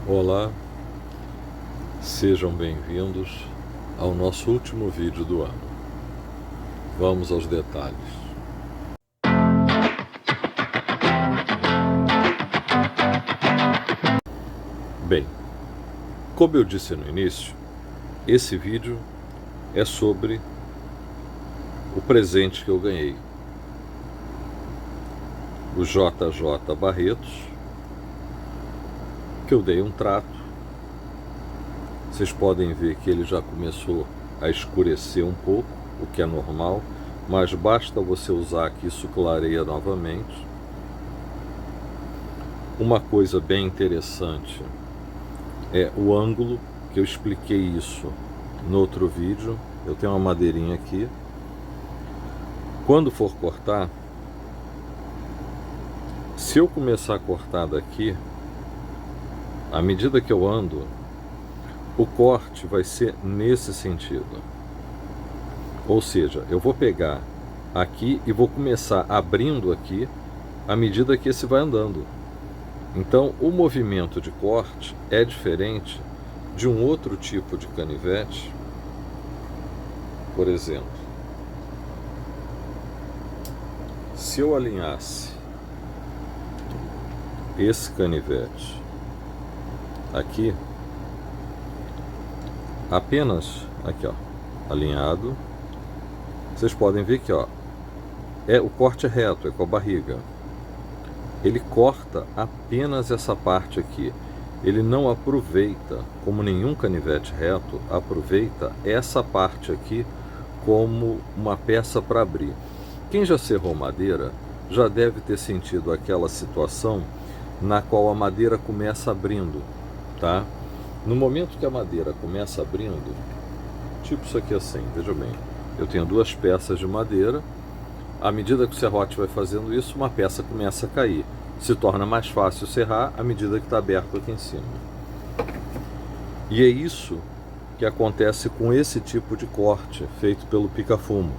Olá, sejam bem-vindos ao nosso último vídeo do ano. Vamos aos detalhes. Bem, como eu disse no início, esse vídeo é sobre o presente que eu ganhei. O JJ Barretos, que eu dei um trato. Vocês podem ver que ele já começou a escurecer um pouco, o que é normal, mas basta você usar que isso clareia novamente. Uma coisa bem interessante é o ângulo, que eu expliquei isso no outro vídeo. Eu tenho uma madeirinha aqui. Quando for cortar, se eu começar a cortar daqui, à medida que eu ando, o corte vai ser nesse sentido. Ou seja, eu vou pegar aqui e vou começar abrindo aqui à medida que esse vai andando. Então, o movimento de corte é diferente de um outro tipo de canivete. Por exemplo, se eu alinhasse esse canivete aqui, apenas aqui, ó, alinhado, vocês podem ver que, ó, o corte é reto, é com a barriga. Ele corta apenas essa parte aqui. Ele não aproveita, como nenhum canivete reto aproveita essa parte aqui como uma peça para abrir. Quem já serrou madeira já deve ter sentido aquela situação na qual a madeira começa abrindo, tá? No momento que a madeira começa abrindo, tipo isso aqui assim, veja bem, eu tenho duas peças de madeira. À medida que o serrote vai fazendo isso, uma peça começa a cair. Se torna mais fácil serrar à medida que está aberto aqui em cima. E é isso que acontece com esse tipo de corte feito pelo pica-fumo.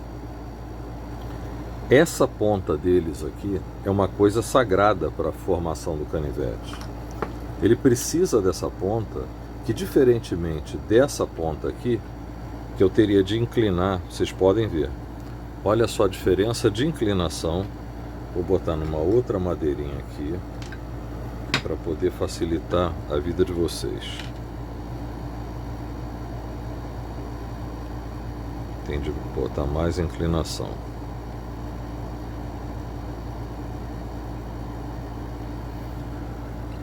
Essa ponta deles aqui é uma coisa sagrada para a formação do canivete. Ele precisa dessa ponta, que diferentemente dessa ponta aqui, que eu teria de inclinar, vocês podem ver. Olha só a diferença de inclinação. Vou botar numa outra madeirinha aqui, para poder facilitar a vida de vocês. Tem de botar mais inclinação.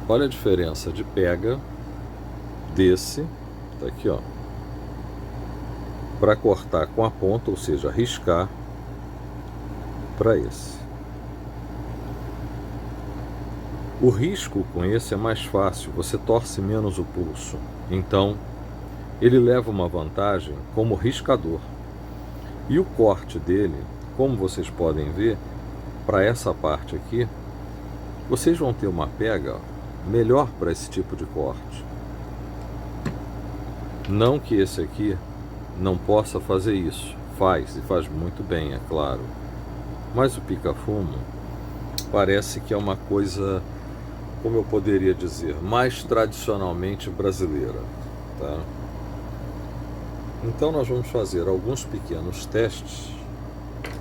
Olha a diferença de pega desse, tá aqui, ó, para cortar com a ponta, ou seja, riscar, para esse. O risco com esse é mais fácil, você torce menos o pulso. Então, ele leva uma vantagem como riscador. E o corte dele, como vocês podem ver, para essa parte aqui, vocês vão ter uma pega melhor para esse tipo de corte. Não que esse aqui não possa fazer isso, faz, e faz muito bem, é claro. Mas o pica-fumo parece que é uma coisa, como eu poderia dizer, mais tradicionalmente brasileira, tá? Então nós vamos fazer alguns pequenos testes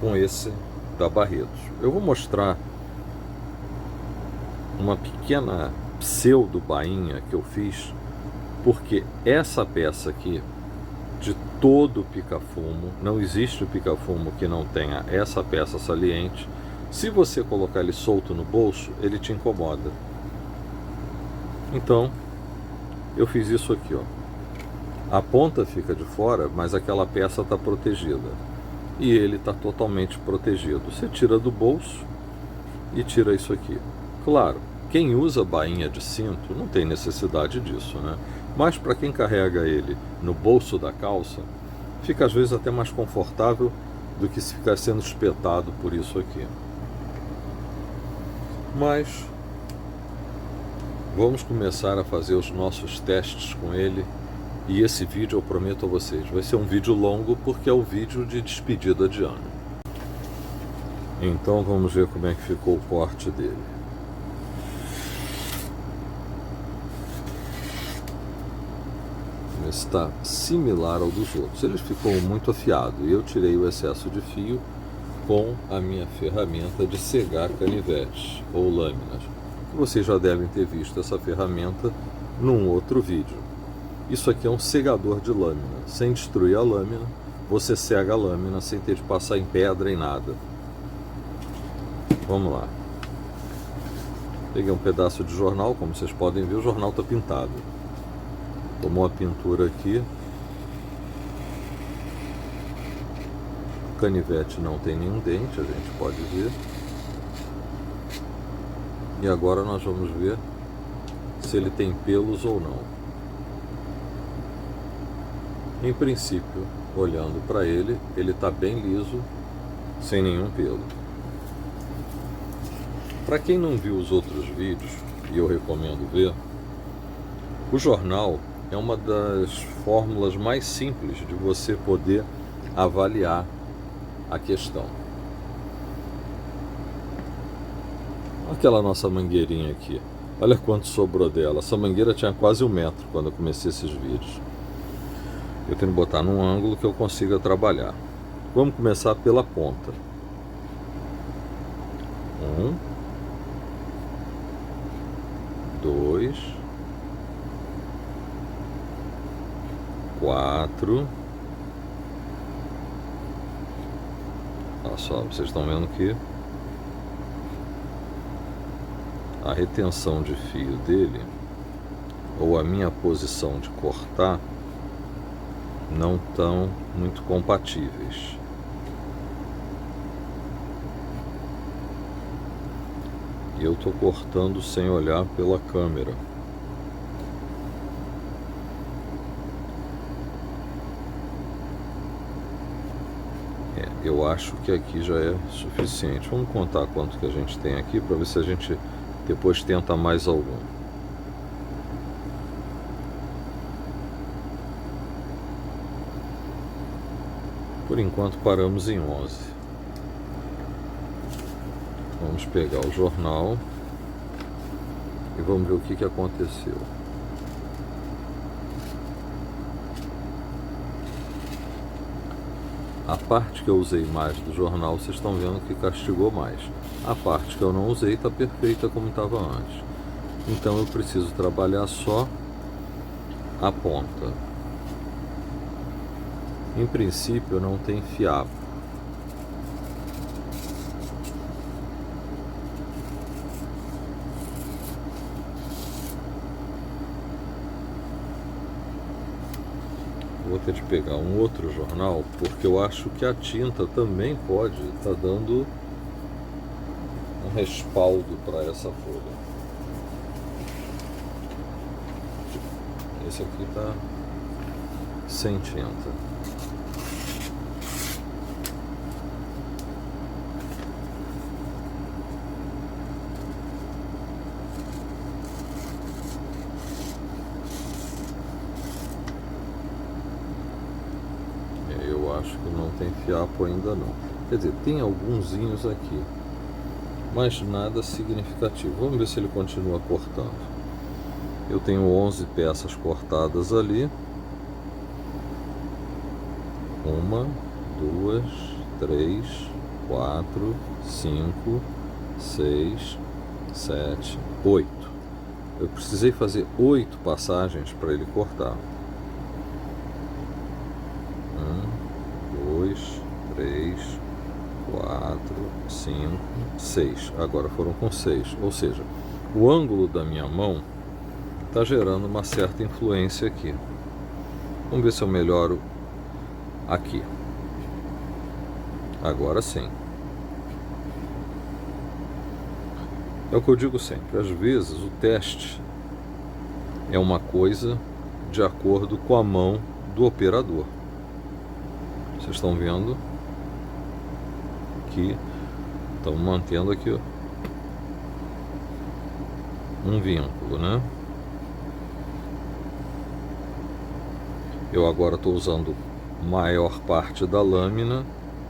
com esse da Barretos. Eu vou mostrar uma pequena pseudo bainha que eu fiz, porque essa peça aqui, de todo o pica-fumo, não existe o pica-fumo que não tenha essa peça saliente. Se você colocar ele solto no bolso, ele te incomoda. Então, eu fiz isso aqui, ó. A ponta fica de fora, mas aquela peça está protegida. E ele está totalmente protegido. Você tira do bolso e tira isso aqui. Claro, quem usa bainha de cinto não tem necessidade disso, né? Mas para quem carrega ele no bolso da calça, fica às vezes até mais confortável do que se ficar sendo espetado por isso aqui. Mas vamos começar a fazer os nossos testes com ele. E esse vídeo, eu prometo a vocês, vai ser um vídeo longo, porque é o vídeo de despedida de ano. Então vamos ver como é que ficou o corte dele. está similar ao dos outros. Ele ficou muito afiado e eu tirei o excesso de fio com a minha ferramenta de cegar canivetes ou lâminas. Vocês já devem ter visto essa ferramenta num outro vídeo. Isso aqui é um segador de lâmina. Sem destruir a lâmina, você cega a lâmina sem ter de passar em pedra em nada. Vamos lá. Peguei um pedaço de jornal, como vocês podem ver, o jornal está pintado. Tomou a pintura aqui. O canivete não tem nenhum dente, a gente pode ver. E agora nós vamos ver se ele tem pelos ou não. Em princípio, olhando para ele, ele está bem liso, sem nenhum pelo. Para quem não viu os outros vídeos, e eu recomendo ver, o jornal é uma das fórmulas mais simples de você poder avaliar a questão. Aquela nossa mangueirinha aqui, olha quanto sobrou dela. Essa mangueira tinha quase 1 metro quando eu comecei esses vídeos. Eu tenho que botar num ângulo que eu consiga trabalhar. Vamos começar pela ponta. 1, 2, 4. Olha só, vocês estão vendo que a retenção de fio dele, ou a minha posição de cortar, não estão muito compatíveis. E eu estou cortando sem olhar pela câmera. Eu acho que aqui já é suficiente. Vamos contar quanto que a gente tem aqui para ver se a gente depois tenta mais algum. Por enquanto paramos em 11. Vamos pegar o jornal e vamos ver o que aconteceu. A parte que eu usei mais do jornal, vocês estão vendo que castigou mais. A parte que eu não usei está perfeita como estava antes. Então eu preciso trabalhar só a ponta. Em princípio não tem fiapo. Vou ter de pegar um outro jornal, porque eu acho que a tinta também pode estar dando um respaldo para essa folha. Esse aqui está sem tinta. Acho que não tem fiapo ainda não. Quer dizer, tem algunzinhos aqui, mas nada significativo. Vamos ver se ele continua cortando. Eu tenho 11 peças cortadas ali. 1, 2, 3, 4, 5, 6, 7, 8. Eu precisei fazer 8 passagens para ele cortar. 2, 3, 4, 5, 6. Agora foram com 6. Ou seja, o ângulo da minha mão está gerando uma certa influência aqui. Vamos ver se eu melhoro aqui. Agora sim. É o que eu digo sempre. Às vezes o teste é uma coisa de acordo com a mão do operador. Vocês estão vendo que estão mantendo aqui, ó, um vínculo, né? Eu agora estou usando maior parte da lâmina,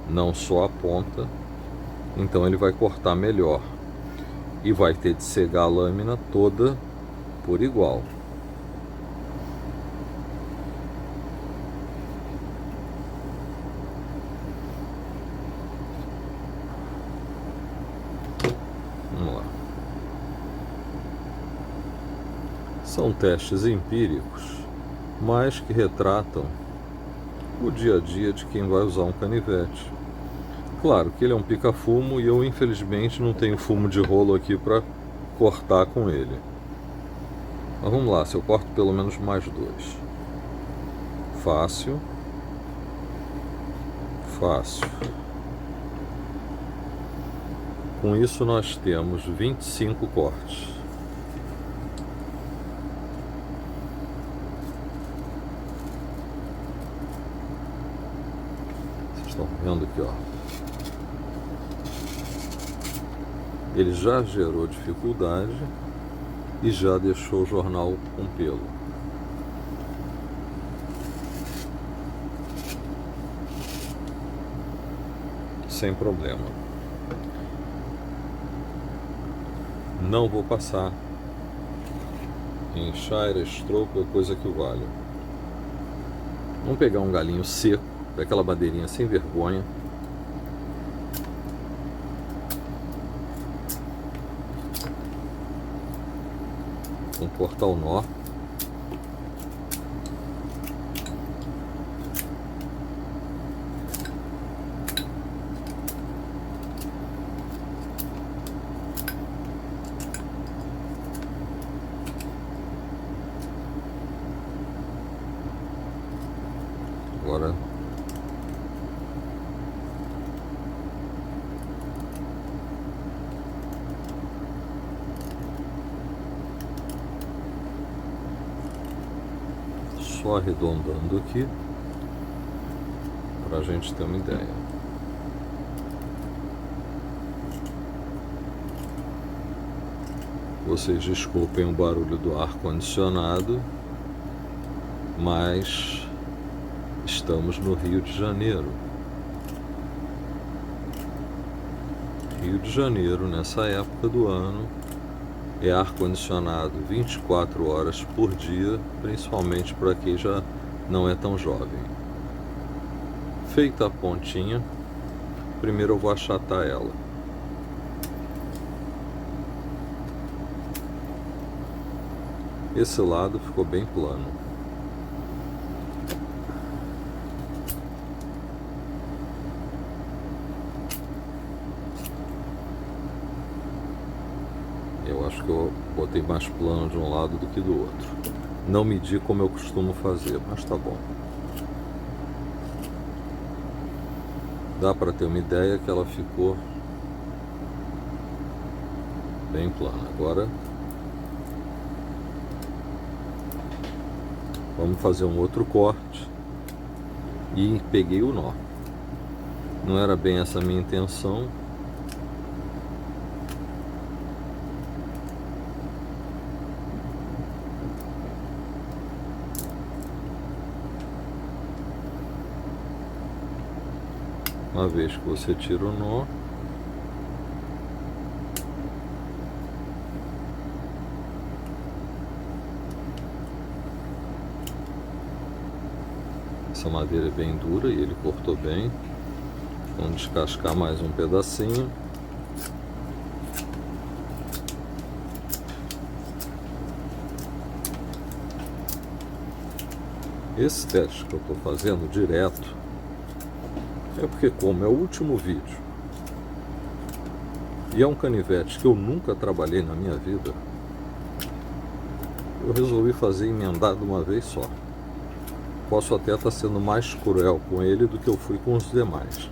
não só a ponta, então ele vai cortar melhor e vai ter de cegar a lâmina toda por igual. Vamos lá. São testes empíricos, mas que retratam o dia a dia de quem vai usar um canivete. Claro que ele é um pica-fumo e eu infelizmente não tenho fumo de rolo aqui para cortar com ele. Mas vamos lá, se eu corto pelo menos mais 2. Fácil. Fácil. Com isso nós temos 25 cortes. Vocês estão vendo aqui, ó. Ele já gerou dificuldade e já deixou o jornal com pelo. Sem problema. Não vou passar em Shire, estropo, é coisa que vale. Vamos pegar um galinho seco, daquela madeirinha sem vergonha. Vamos cortar o nó. Agora só arredondando aqui para a gente ter uma ideia. Vocês desculpem o barulho do ar-condicionado, mas estamos no Rio de Janeiro. Rio de Janeiro, nessa época do ano, é ar-condicionado 24 horas por dia, principalmente para quem já não é tão jovem. Feita a pontinha, primeiro eu vou achatar ela. Esse lado ficou bem plano. Eu acho que eu botei mais plano de um lado do que do outro. Não medi como eu costumo fazer, mas tá bom. Dá para ter uma ideia que ela ficou bem plana. Agora vamos fazer um outro corte e peguei o nó. Não era bem essa a minha intenção. Uma vez que você tira o nó, essa madeira é bem dura e ele cortou bem. Vamos descascar mais um pedacinho. Esse teste que eu estou fazendo direto é porque, como é o último vídeo e é um canivete que eu nunca trabalhei na minha vida, eu resolvi fazer emendado uma vez só. Posso até estar sendo mais cruel com ele do que eu fui com os demais.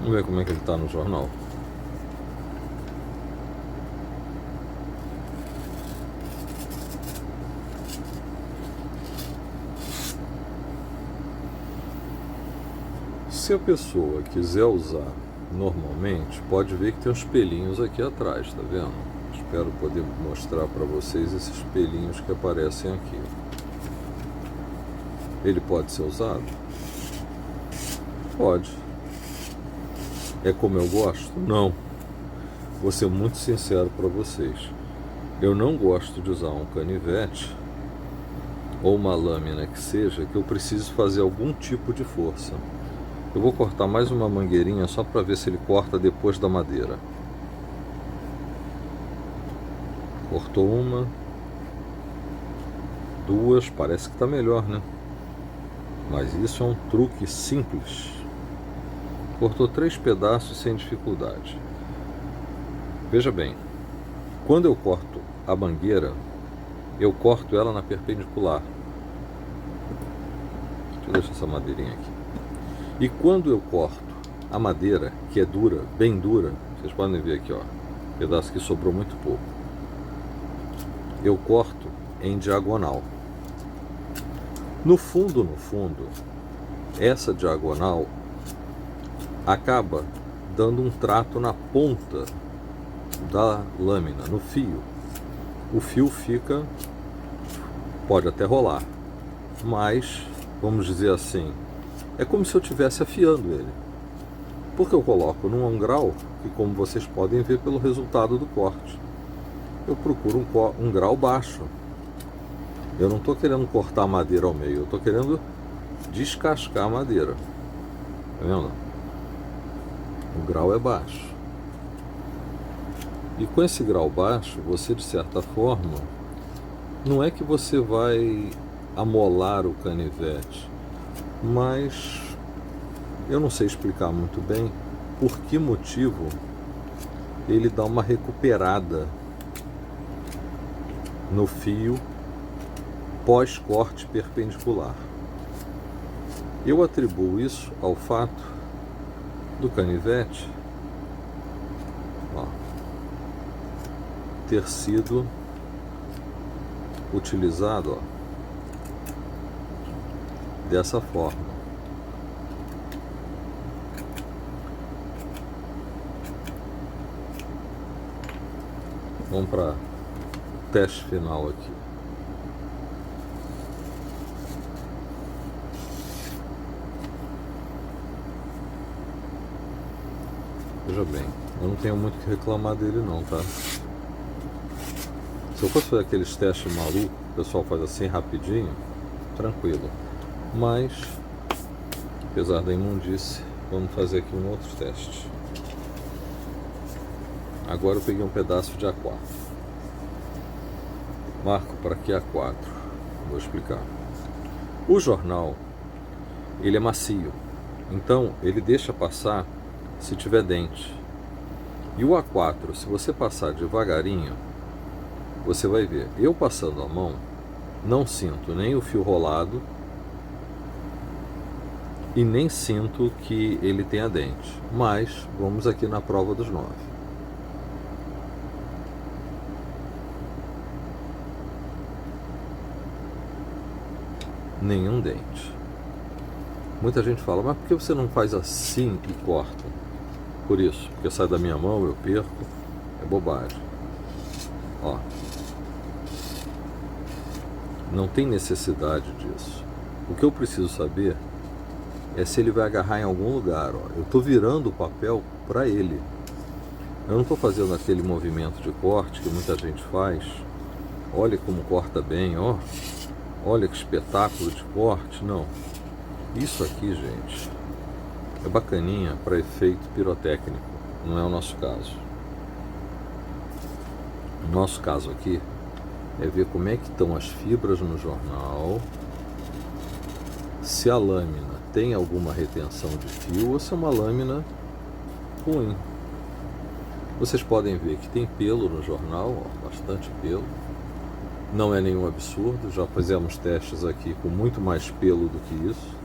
Vamos ver como é que ele está no jornal. Se a pessoa quiser usar normalmente, pode ver que tem uns pelinhos aqui atrás, tá vendo? Espero poder mostrar para vocês esses pelinhos que aparecem aqui. Ele pode ser usado? Pode. é como eu gosto? Não. Vou ser muito sincero para vocês. Eu não gosto de usar um canivete ou uma lâmina que seja, que eu preciso fazer algum tipo de força. Eu vou cortar mais uma mangueirinha só para ver se ele corta depois da madeira. Cortou uma, duas, parece que está melhor, né? Mas isso é um truque simples. Cortou 3 pedaços sem dificuldade. Veja bem, quando eu corto a mangueira, eu corto ela na perpendicular. Deixa eu deixar essa madeirinha aqui. E quando eu corto a madeira, que é dura, bem dura, vocês podem ver aqui, ó, pedaço que sobrou muito pouco, eu corto em diagonal. No fundo, essa diagonal acaba dando um trato na ponta da lâmina, no fio. O fio fica, pode até rolar, mas, vamos dizer assim, é como se eu estivesse afiando ele. Porque eu coloco num grau que, como vocês podem ver pelo resultado do corte, eu procuro um grau baixo. Eu não estou querendo cortar a madeira ao meio, eu estou querendo descascar a madeira. Tá vendo? O grau é baixo. E com esse grau baixo, você, de certa forma, não é que você vai amolar o canivete, mas eu não sei explicar muito bem por que motivo ele dá uma recuperada no fio pós-corte perpendicular. Eu atribuo isso ao fato do canivete, ó, ter sido utilizado, ó, dessa forma. Vamos para o teste final aqui. Veja bem, eu não tenho muito o que reclamar dele não, tá? Se eu fosse fazer aqueles testes malucos, o pessoal faz assim rapidinho, tranquilo. Mas, apesar da imundície, vamos fazer aqui um outro teste. Agora eu peguei um pedaço de A4. Marco para aqui A4. Vou explicar. O jornal, ele é macio. Então, ele deixa passar se tiver dente. E o A4, se você passar devagarinho, você vai ver. Eu passando a mão, não sinto nem o fio rolado e nem sinto que ele tenha dente. Mas, vamos aqui na prova dos 9. Nenhum dente. Muita gente fala, mas por que você não faz assim e corta? Por isso, porque sai da minha mão, eu perco, é bobagem. Ó, não tem necessidade disso. O que eu preciso saber é se ele vai agarrar em algum lugar. Ó. Eu estou virando o papel para ele. Eu não estou fazendo aquele movimento de corte que muita gente faz. Olha como corta bem, ó. Olha que espetáculo de corte. Não. Isso aqui, gente, é bacaninha para efeito pirotécnico. Não é o nosso caso. O nosso caso aqui é ver como é que estão as fibras no jornal, se a lâmina tem alguma retenção de fio ou se é uma lâmina ruim. Vocês podem ver que tem pelo no jornal, ó, bastante pelo. Não é nenhum absurdo, já fizemos testes aqui com muito mais pelo do que isso.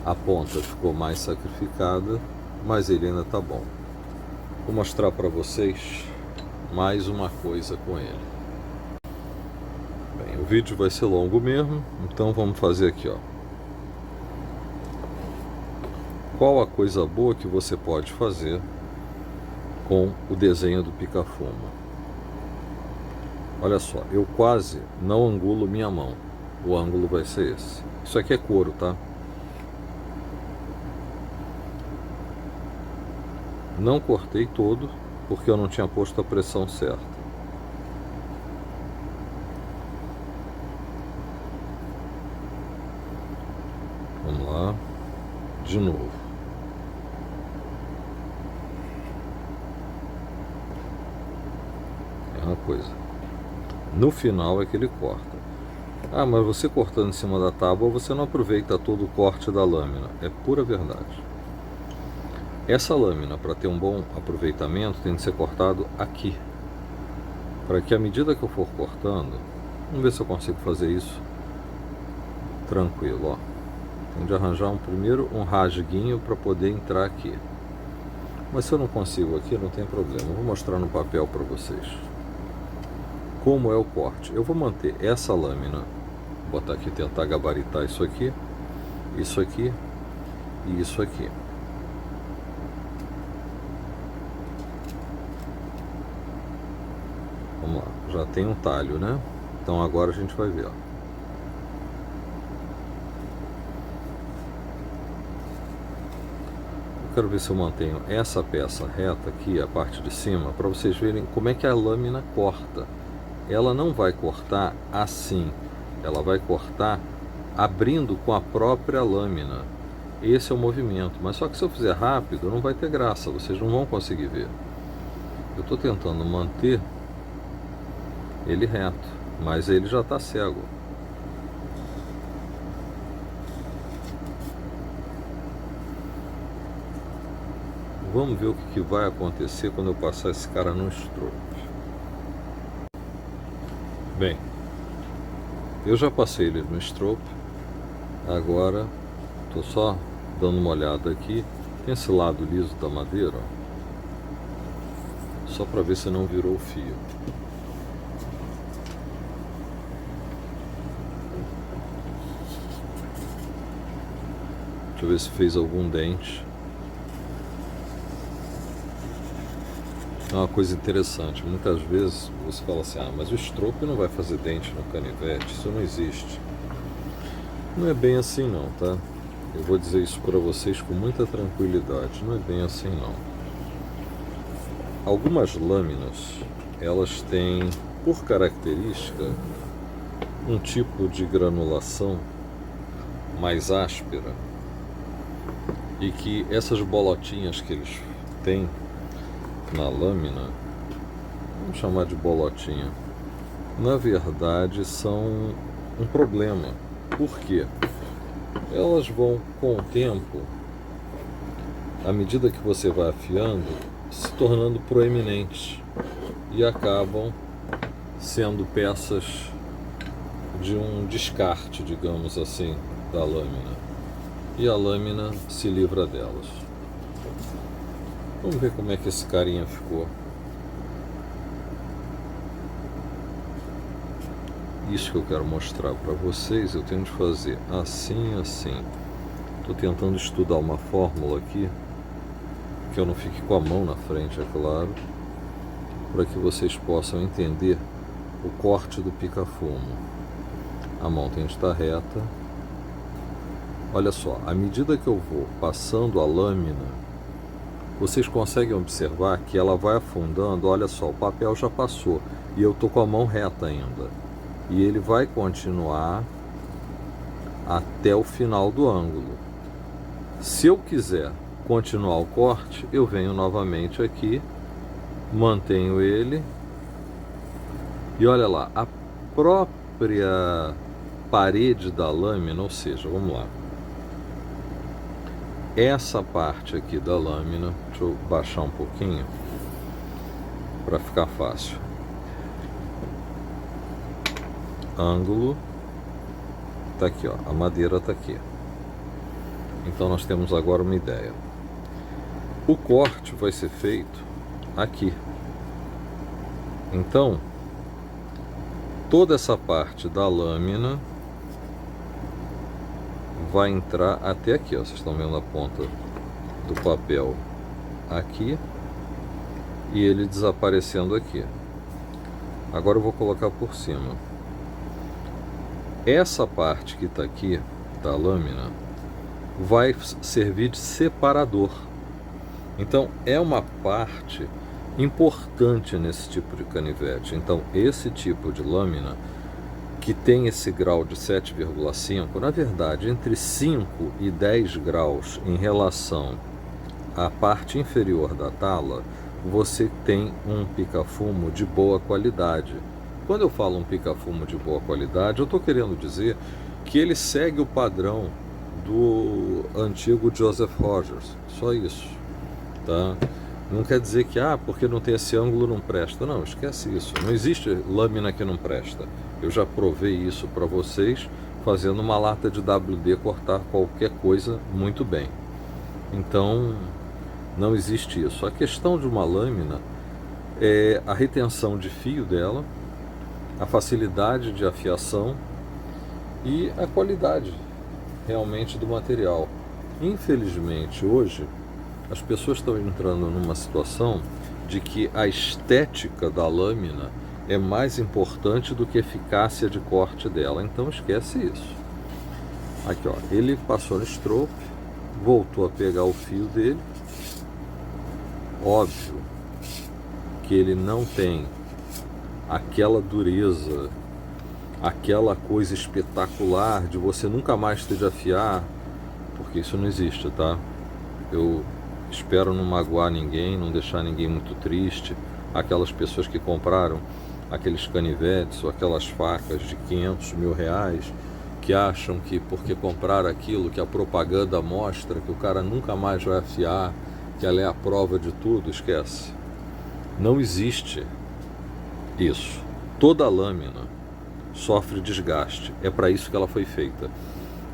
A ponta ficou mais sacrificada, mas ele ainda está bom. Vou mostrar para vocês mais uma coisa com ele. Bem, o vídeo vai ser longo mesmo, então vamos fazer aqui, ó. Qual a coisa boa que você pode fazer com o desenho do pica-fumo? Olha só, eu quase não angulo minha mão. O ângulo vai ser esse. Isso aqui é couro, tá? Não cortei todo, porque eu não tinha posto a pressão certa. Vamos lá, de novo. É uma coisa. No final é que ele corta. Ah, mas você cortando em cima da tábua, você não aproveita todo o corte da lâmina. É pura verdade. Essa lâmina, para ter um bom aproveitamento, tem que ser cortado aqui. Para que à medida que eu for cortando, vamos ver se eu consigo fazer isso tranquilo, ó. Tem de arranjar primeiro um rasguinho para poder entrar aqui. Mas se eu não consigo aqui, não tem problema. Eu vou mostrar no papel para vocês como é o corte. Eu vou manter essa lâmina, vou botar aqui, tentar gabaritar isso aqui e isso aqui. Vamos lá, já tem um talho, né? Então agora a gente vai ver, ó. Eu quero ver se eu mantenho essa peça reta aqui, a parte de cima, para vocês verem como é que a lâmina corta. Ela não vai cortar assim, ela vai cortar abrindo com a própria lâmina. Esse é o movimento, mas só que se eu fizer rápido não vai ter graça, vocês não vão conseguir ver. Eu estou tentando manter ele reto, mas ele já está cego. Vamos ver o que vai acontecer quando eu passar esse cara no stroke. Bem, eu já passei ele no stroke. Agora estou só dando uma olhada aqui. Tem esse lado liso da madeira, ó, só para ver se não virou fio. Deixa eu ver se fez algum dente. É uma coisa interessante, muitas vezes você fala assim, ah, mas o stroke não vai fazer dente no canivete, isso não existe. Não é bem assim não, tá? Eu vou dizer isso para vocês com muita tranquilidade, não é bem assim não. Algumas lâminas, elas têm, por característica, um tipo de granulação mais áspera, e que essas bolotinhas que eles têm na lâmina, vamos chamar de bolotinha, na verdade são um problema. Por quê? Elas vão, com o tempo, à medida que você vai afiando, se tornando proeminentes e acabam sendo peças de um descarte, digamos assim, da lâmina. E a lâmina se livra delas. Vamos ver como é que esse carinha ficou. Isso que eu quero mostrar para vocês, eu tenho de fazer assim, assim. Estou tentando estudar uma fórmula aqui, que eu não fique com a mão na frente, é claro, para que vocês possam entender o corte do pica-fumo. A mão tem de estar reta. Olha só, à medida que eu vou passando a lâmina, vocês conseguem observar que ela vai afundando. Olha só, o papel já passou e eu tô com a mão reta ainda. E ele vai continuar até o final do ângulo. Se eu quiser continuar o corte, eu venho novamente aqui, mantenho ele. E olha lá, a própria parede da lâmina, ou seja, vamos lá. Essa parte aqui da lâmina, deixa eu baixar um pouquinho para ficar fácil. Ângulo tá aqui, ó, a madeira tá aqui. Então nós temos agora uma ideia. O corte vai ser feito aqui. Então, toda essa parte da lâmina vai entrar até aqui, ó. Vocês estão vendo a ponta do papel aqui e ele desaparecendo aqui. Agora eu vou colocar por cima. Essa parte que está aqui corta a lâmina vai servir de separador. Então é uma parte importante nesse tipo de canivete. Então esse tipo de lâmina que tem esse grau de 7,5, na verdade entre 5 e 10 graus em relação à parte inferior da tala, você tem um pica-fumo de boa qualidade. Quando eu falo um pica-fumo de boa qualidade, eu estou querendo dizer que ele segue o padrão do antigo Joseph Rogers, só isso, tá? Não quer dizer que, porque não tem esse ângulo não presta. Não, esquece isso. Não existe lâmina que não presta. Eu já provei isso para vocês, fazendo uma lata de WD cortar qualquer coisa muito bem. Então, não existe isso. A questão de uma lâmina é a retenção de fio dela, a facilidade de afiação e a qualidade realmente do material. Infelizmente, hoje, as pessoas estão entrando numa situação de que a estética da lâmina é mais importante do que a eficácia de corte dela. Então esquece isso. Aqui, ó, ele passou no stroke, voltou a pegar o fio dele. Óbvio que ele não tem aquela dureza, aquela coisa espetacular de você nunca mais ter de afiar, porque isso não existe, tá? Eu espero não magoar ninguém, não deixar ninguém muito triste. Aquelas pessoas que compraram aqueles canivetes ou aquelas facas de 500 mil reais, que acham que porque compraram aquilo, que a propaganda mostra que o cara nunca mais vai afiar, que ela é a prova de tudo, esquece. Não existe isso. Toda lâmina sofre desgaste, é para isso que ela foi feita.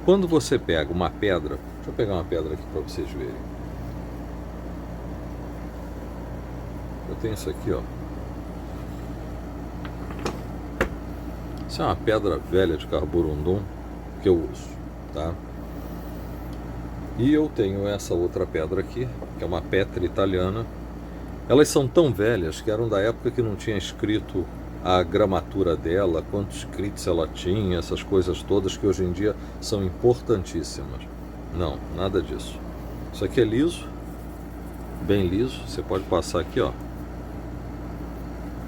Quando você pega uma pedra, deixa eu pegar uma pedra aqui para vocês verem. Eu tenho isso aqui, ó. Isso é uma pedra velha de carborundum que eu uso, tá? E eu tenho essa outra pedra aqui, que é uma Petra italiana. Elas são tão velhas que eram da época que não tinha escrito a gramatura dela, quantos crits ela tinha, essas coisas todas que hoje em dia são importantíssimas. Não, nada disso. Isso aqui é liso, bem liso. Você pode passar aqui, ó.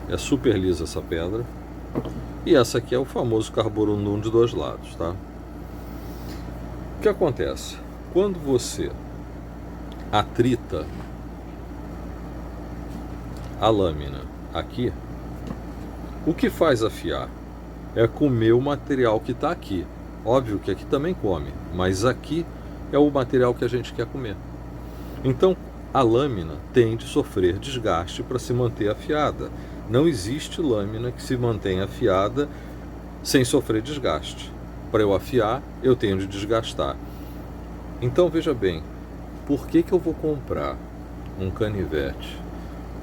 É super lisa essa pedra. E essa aqui é o famoso carborundum de dois lados, tá? O que acontece? Quando você atrita a lâmina aqui, o que faz afiar é comer o material que está aqui. Óbvio que aqui também come, mas aqui é o material que a gente quer comer. Então a lâmina tem de sofrer desgaste para se manter afiada. Não existe lâmina que se mantenha afiada sem sofrer desgaste. Para eu afiar, eu tenho de desgastar. Então veja bem, por que eu vou comprar um canivete,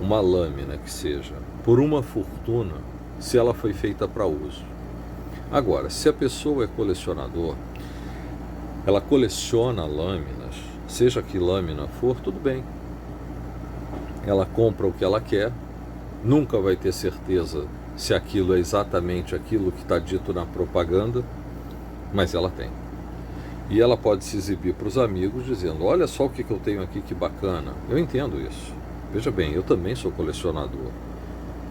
uma lâmina que seja, por uma fortuna, se ela foi feita para uso? Agora, se a pessoa é colecionador, ela coleciona lâminas, seja que lâmina for, tudo bem. Ela compra o que ela quer, nunca vai ter certeza se aquilo é exatamente aquilo que está dito na propaganda, mas ela tem. E ela pode se exibir para os amigos dizendo, olha só o que eu tenho aqui, que bacana. Eu entendo isso. Veja bem, eu também sou colecionador.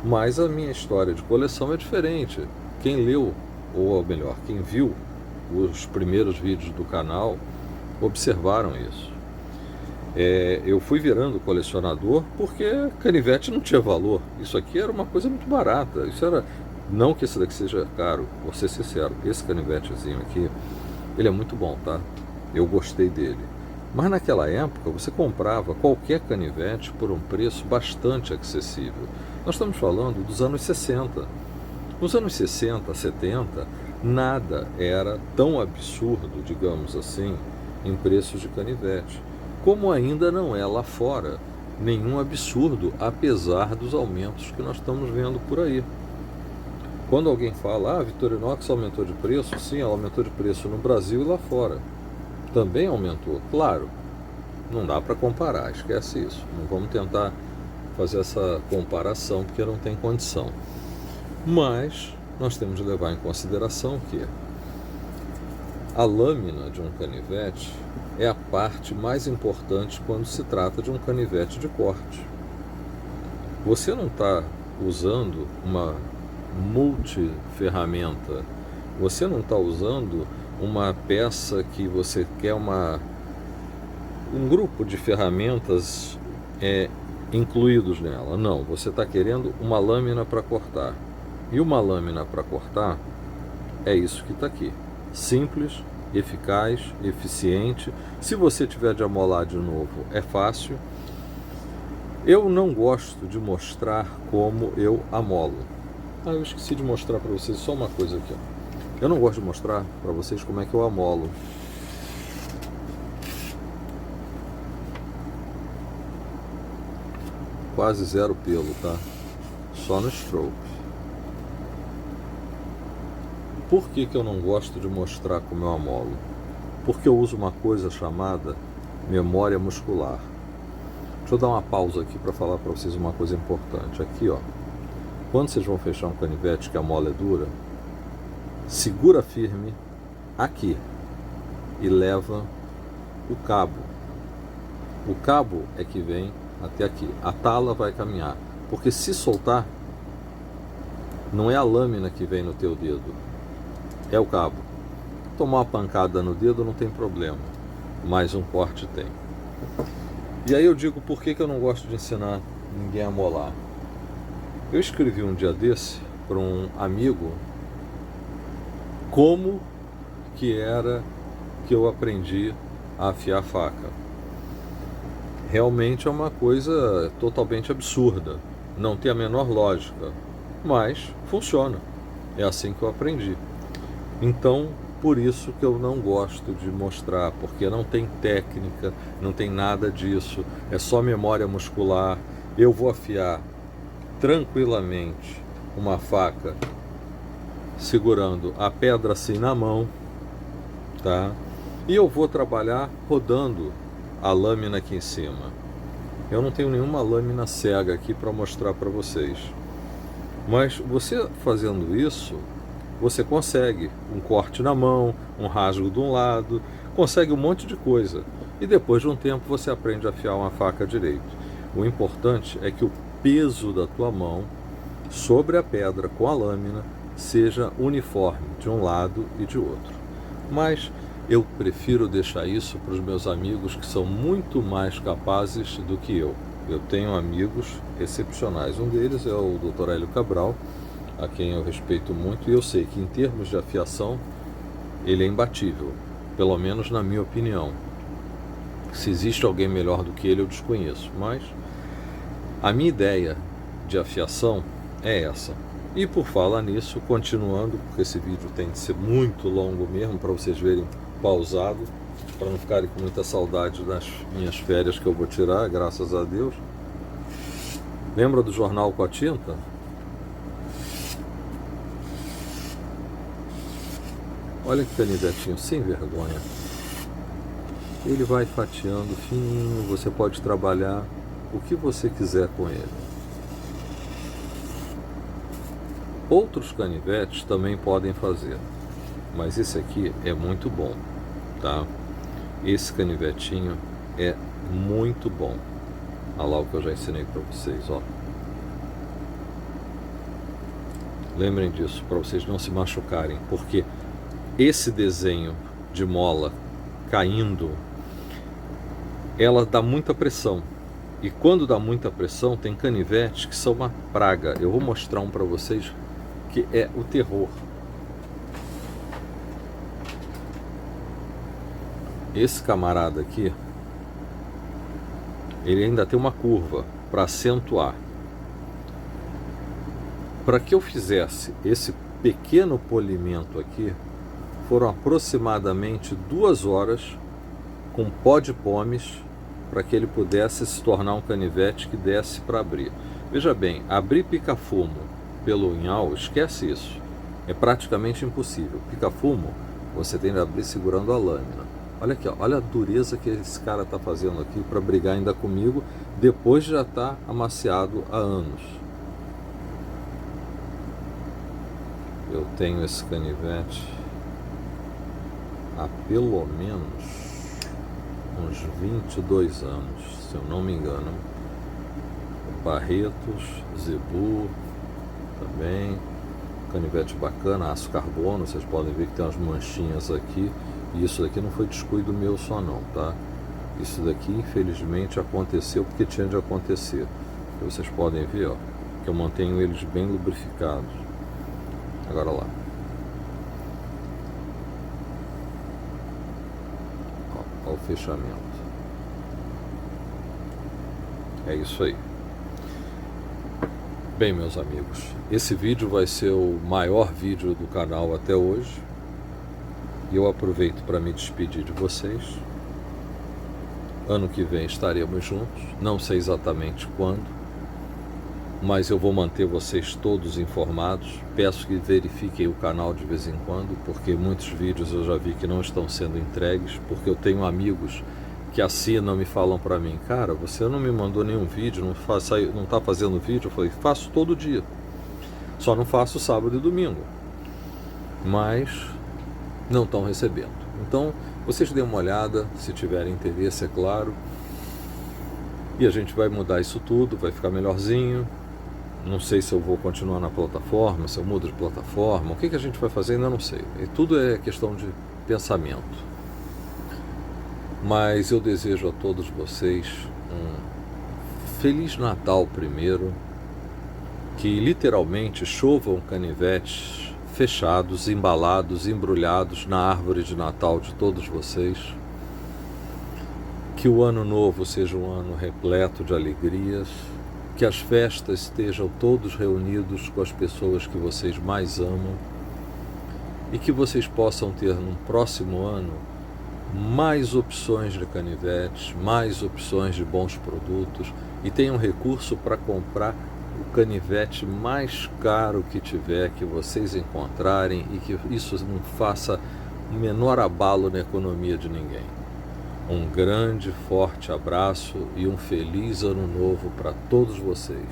Mas a minha história de coleção é diferente. Quem leu, ou melhor, quem viu os primeiros vídeos do canal, observaram isso. Eu fui virando colecionador porque canivete não tinha valor. Isso aqui era uma coisa muito barata. Isso era, não que esse daqui seja caro, vou ser sincero, esse canivetezinho aqui, ele é muito bom, tá? Eu gostei dele. Mas naquela época você comprava qualquer canivete por um preço bastante acessível. Nós estamos falando dos anos 60. Nos anos 60, 70, nada era tão absurdo, digamos assim, em preços de canivete. Como ainda não é lá fora nenhum absurdo, apesar dos aumentos que nós estamos vendo por aí. Quando alguém fala, Victorinox aumentou de preço, sim, ela aumentou de preço no Brasil e lá fora. Também aumentou, claro, não dá para comparar, esquece isso. Não vamos tentar fazer essa comparação porque não tem condição. Mas nós temos de levar em consideração que A lâmina de um canivete é a parte mais importante quando se trata de um canivete de corte. Você não está usando uma multiferramenta, você não está usando uma peça que você quer um grupo de ferramentas incluídos nela. Não, você está querendo uma lâmina para cortar. E uma lâmina para cortar é isso que está aqui. Simples, eficaz, eficiente. Se você tiver de amolar de novo, é fácil. Eu não gosto de mostrar como eu amolo. Eu esqueci de mostrar para vocês só uma coisa aqui. Eu não gosto de mostrar para vocês como é que eu amolo. Quase zero pelo, tá? Só no stroke. Por que eu não gosto de mostrar como eu amolo? Porque eu uso uma coisa chamada memória muscular. Deixa eu dar uma pausa aqui para falar para vocês uma coisa importante. Aqui, ó, quando vocês vão fechar um canivete que a mola é dura, segura firme aqui e leva o cabo. O cabo é que vem até aqui. A tala vai caminhar. Porque se soltar, não é a lâmina que vem no teu dedo, é o cabo. Tomar uma pancada no dedo não tem problema, mas um corte tem. E aí eu digo, por que eu não gosto de ensinar ninguém a molar? Eu escrevi um dia desse para um amigo como que era que eu aprendi a afiar a faca. Realmente é uma coisa totalmente absurda, não tem a menor lógica, mas funciona. É assim que eu aprendi. Então, por isso que eu não gosto de mostrar, porque não tem técnica, não tem nada disso, é só memória muscular. Eu vou afiar tranquilamente uma faca segurando a pedra assim na mão, tá? E eu vou trabalhar rodando a lâmina aqui em cima. Eu não tenho nenhuma lâmina cega aqui para mostrar para vocês. Mas você fazendo isso, você consegue um corte na mão, um rasgo de um lado, consegue um monte de coisa. E depois de um tempo você aprende a afiar uma faca direito. O importante é que o peso da tua mão sobre a pedra com a lâmina seja uniforme de um lado e de outro. Mas eu prefiro deixar isso para os meus amigos que são muito mais capazes do que eu. Eu tenho amigos excepcionais. Um deles é o Dr. Hélio Cabral, a quem eu respeito muito, e eu sei que em termos de afiação ele é imbatível, pelo menos na minha opinião. Se existe alguém melhor do que ele, eu desconheço, mas a minha ideia de afiação é essa. E por falar nisso, continuando, porque esse vídeo tem de ser muito longo mesmo, para vocês verem pausado, para não ficarem com muita saudade das minhas férias que eu vou tirar, graças a Deus. Lembra do jornal com a tinta? Olha que canivetinho, sem vergonha. Ele vai fatiando fininho, você pode trabalhar o que você quiser com ele. Outros canivetes também podem fazer, mas esse aqui é muito bom, tá? Esse canivetinho é muito bom. Olha lá o que eu já ensinei para vocês, ó. Lembrem disso, para vocês não se machucarem, porque esse desenho de mola caindo, ela dá muita pressão. E quando dá muita pressão, tem canivetes que são uma praga. Eu vou mostrar um para vocês que é o terror. Esse camarada aqui, ele ainda tem uma curva para acentuar. Para que eu fizesse esse pequeno polimento aqui, foram aproximadamente 2 horas com pó de pomes para que ele pudesse se tornar um canivete que desse para abrir. Veja bem, abrir pica-fumo pelo unhal, esquece isso. É praticamente impossível. Pica-fumo, você tem que abrir segurando a lâmina. Olha aqui, ó, olha a dureza que esse cara está fazendo aqui para brigar ainda comigo, depois de já estar amaciado há anos. Eu tenho esse canivete há pelo menos uns 22 anos, se eu não me engano. Barretos, Zebu também, canivete bacana, aço carbono, vocês podem ver que tem umas manchinhas aqui, e isso daqui não foi descuido meu só não, tá? Isso daqui infelizmente aconteceu porque tinha de acontecer. E vocês podem ver, ó, que eu mantenho eles bem lubrificados. Agora lá. Ó o fechamento. É isso aí. Bem, meus amigos, esse vídeo vai ser o maior vídeo do canal até hoje. E eu aproveito para me despedir de vocês. Ano que vem estaremos juntos, não sei exatamente quando, mas eu vou manter vocês todos informados. Peço que verifiquem o canal de vez em quando, porque muitos vídeos eu já vi que não estão sendo entregues, porque eu tenho amigos que assinam e falam para mim: cara, você não me mandou nenhum vídeo, não está fazendo vídeo. Eu falei: faço todo dia, só não faço sábado e domingo, mas não estão recebendo. Então vocês dêem uma olhada, se tiverem interesse, é claro, e a gente vai mudar isso tudo, vai ficar melhorzinho. Não sei se eu vou continuar na plataforma, se eu mudo de plataforma, o que a gente vai fazer ainda não sei, e tudo é questão de pensamento. Mas eu desejo a todos vocês um Feliz Natal primeiro, que literalmente chovam canivetes fechados, embalados, embrulhados na árvore de Natal de todos vocês. Que o ano novo seja um ano repleto de alegrias, que as festas estejam todos reunidos com as pessoas que vocês mais amam e que vocês possam ter no próximo ano mais opções de canivetes, mais opções de bons produtos e tenham recurso para comprar o canivete mais caro que tiver, que vocês encontrarem, e que isso não faça o menor abalo na economia de ninguém. Um grande, forte abraço e um feliz ano novo para todos vocês.